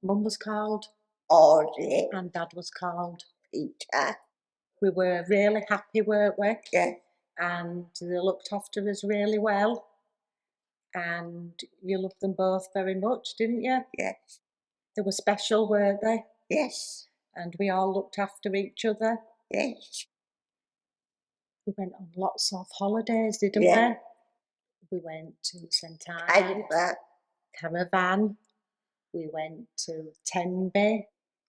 Mum was called Audrey, and Dad was called Peter. We were really happy, weren't we? Yeah. And they looked after us really well. And you loved them both very much, didn't you? Yes. They were special, weren't they? Yes. And we all looked after each other. Yes. We went on lots of holidays, didn't Yeah. we? We went to St Ives, Caravan. We went to Tenby.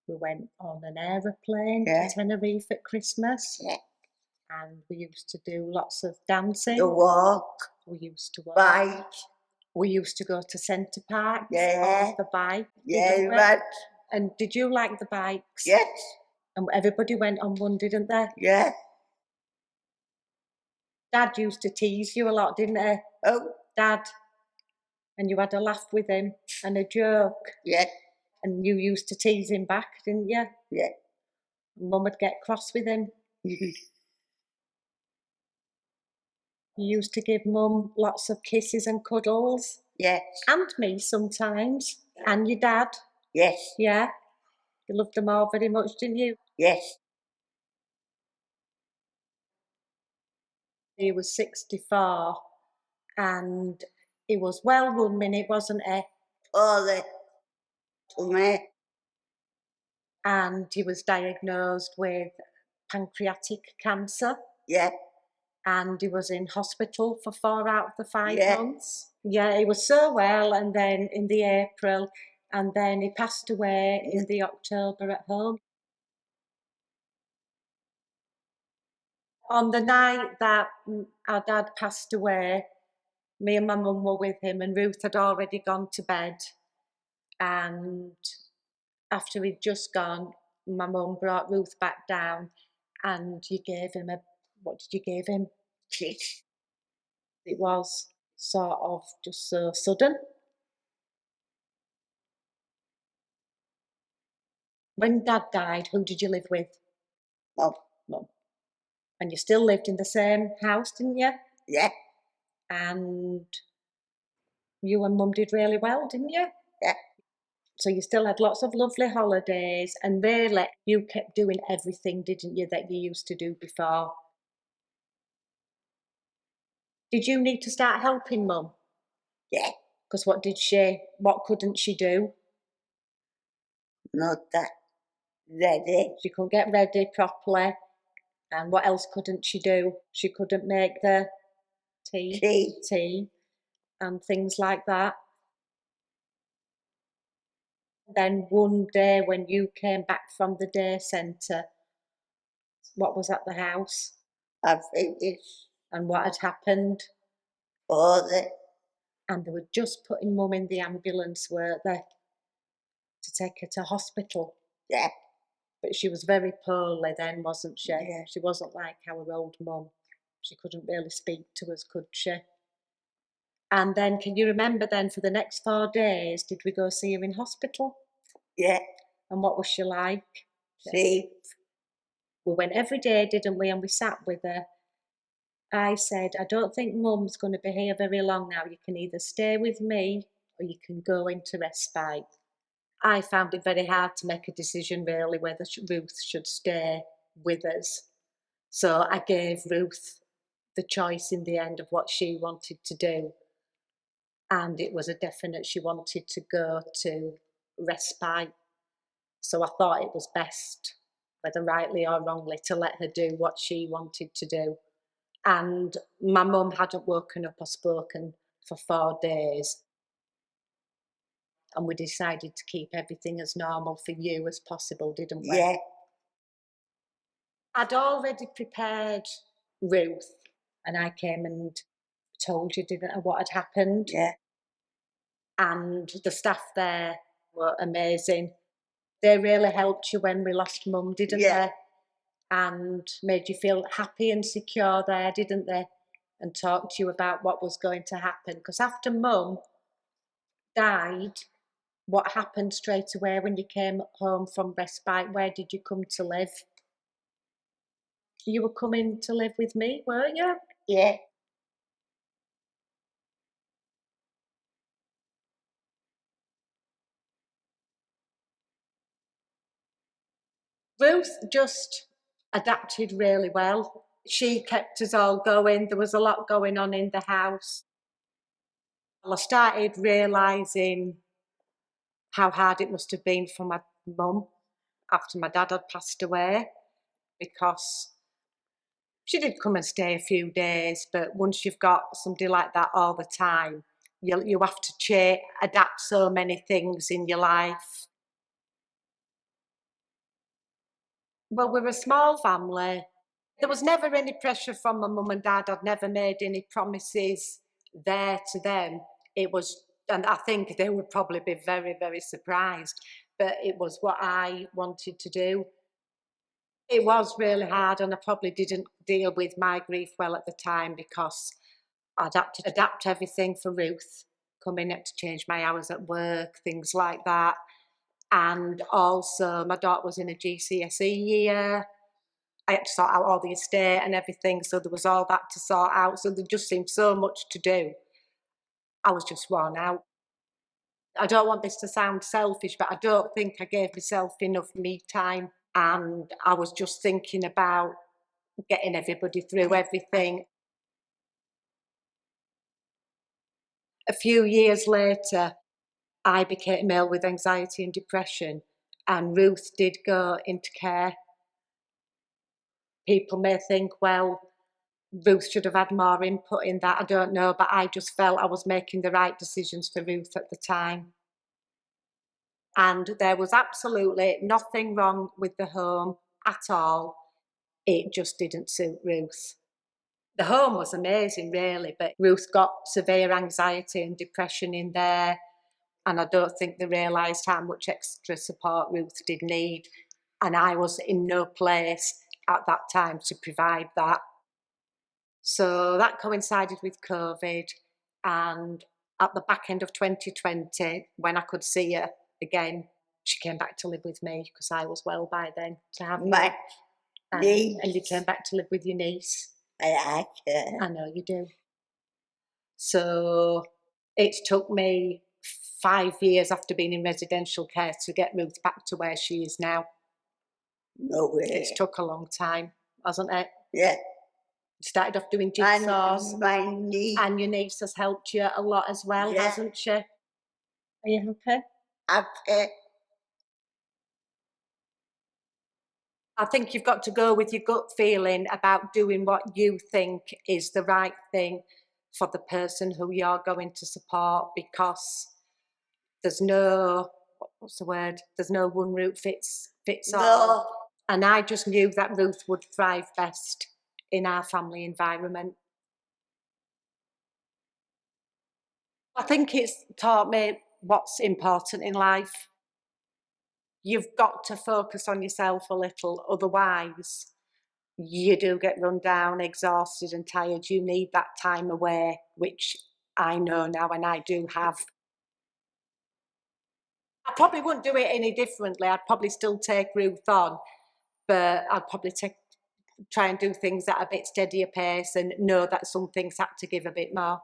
We went on an aeroplane to Tenerife at Christmas. Yeah. And we used to do lots of dancing. The walk. We used to walk. Bike. We used to go to Centre Parks Yeah. on the bike. Yeah, right. And did you like the bikes? Yes. And everybody went on one, didn't they? Yeah. Dad used to tease you a lot, didn't he? Oh. Dad. And you had a laugh with him and a joke. Yeah. And you used to tease him back, didn't you? Yeah. Mum would get cross with him. You used to give Mum lots of kisses and cuddles. Yes. And me sometimes. And your dad. Yes. Yeah. You loved them all very much, didn't you? Yes. He was 64 and he was well running, it wasn't he? Oh, me. And he was diagnosed with pancreatic cancer. Yeah. And he was in hospital for 4 out of the 5 Yeah. months. Yeah, he was so well, and then in the April, and then he passed away in the October at home. On the night that our dad passed away, me and my mum were with him, and Ruth had already gone to bed. And after he'd just gone, my mum brought Ruth back down, and you gave him what did you give him? Kiss. It was sort of just so sudden. When Dad died, who did you live with? Mum. Mum. And you still lived in the same house, didn't you? Yeah. And you and Mum did really well, didn't you? Yeah. So you still had lots of lovely holidays, and really you kept doing everything, didn't you, that you used to do before? Did you need to start helping Mum? Yeah. Because what couldn't she do? Not that ready. She couldn't get ready properly. And what else couldn't she do? She couldn't make the tea and things like that. Then one day when you came back from the day centre, what was at the house? I think it's And what had happened? And they were just putting Mum in the ambulance, weren't they? To take her to hospital. Yeah. But she was very poorly then, wasn't she? Yeah. She wasn't like our old Mum. She couldn't really speak to us, could she? And then, can you remember then, for the next 4 days, did we go see her in hospital? Yeah. And what was she like? Safe. We went every day, didn't we? And we sat with her. I said, I don't think Mum's going to be here very long now. You can either stay with me or you can go into respite. I found it very hard to make a decision, really, whether Ruth should stay with us. So I gave Ruth the choice in the end of what she wanted to do. And it was a definite she wanted to go to respite. So I thought it was best, whether rightly or wrongly, to let her do what she wanted to do. And my mum hadn't woken up or spoken for 4 days. And we decided to keep everything as normal for you as possible, didn't we? Yeah. I'd already prepared Ruth, and I came and told you, didn't I, what had happened? Yeah. And the staff there were amazing. They really helped you when we lost Mum, didn't they? And made you feel happy and secure there, didn't they? And talked to you about what was going to happen. Because after Mum died, what happened straight away when you came home from respite? Where did you come to live? You were coming to live with me, weren't you? Yeah. Ruth just adapted really well. She kept us all going. There was a lot going on in the house. I started realising how hard it must have been for my mum after my dad had passed away, because she did come and stay a few days, but once you've got somebody like that all the time, you have to adapt so many things in your life. Well, we're a small family. There was never any pressure from my mum and dad. I'd never made any promises there to them. It was, and I think they would probably be very, very surprised, but it was what I wanted to do. It was really hard, and I probably didn't deal with my grief well at the time, because I'd had to adapt everything for Ruth, coming up to change my hours at work, things like that. And also, my daughter was in a GCSE year. I had to sort out all the estate and everything, so there was all that to sort out. So there just seemed so much to do. I was just worn out. I don't want this to sound selfish, but I don't think I gave myself enough me time. And I was just thinking about getting everybody through everything. A few years later, I became ill with anxiety and depression, and Ruth did go into care. People may think, well, Ruth should have had more input in that. I don't know, but I just felt I was making the right decisions for Ruth at the time. And there was absolutely nothing wrong with the home at all. It just didn't suit Ruth. The home was amazing, really, but Ruth got severe anxiety and depression in there. And I don't think they realised how much extra support Ruth did need. And I was in no place at that time to provide that. So that coincided with COVID. And at the back end of 2020, when I could see her again, she came back to live with me, because I was well by then to have My her. And niece, you came back to live with your niece. I like her. I know you do. So it took me 5 years after being in residential care to get Ruth back to where she is now. No way. It's took a long time, hasn't it? Yeah. Started off doing And jigsaws, my niece, and your niece has helped you a lot as well, yeah, hasn't she? Are you happy? happy. I think you've got to go with your gut feeling about doing what you think is the right thing for the person who you're going to support, because there's no, what's the word? There's no one route fits all. No, And I just knew that Ruth would thrive best in our family environment. I think it's taught me what's important in life. You've got to focus on yourself a little, otherwise you do get run down, exhausted and tired. You need that time away, which I know now and I do have. I probably wouldn't do it any differently. I'd probably still take Ruth on, but I'd probably try and do things at a bit steadier pace, and know that some things had to give a bit more.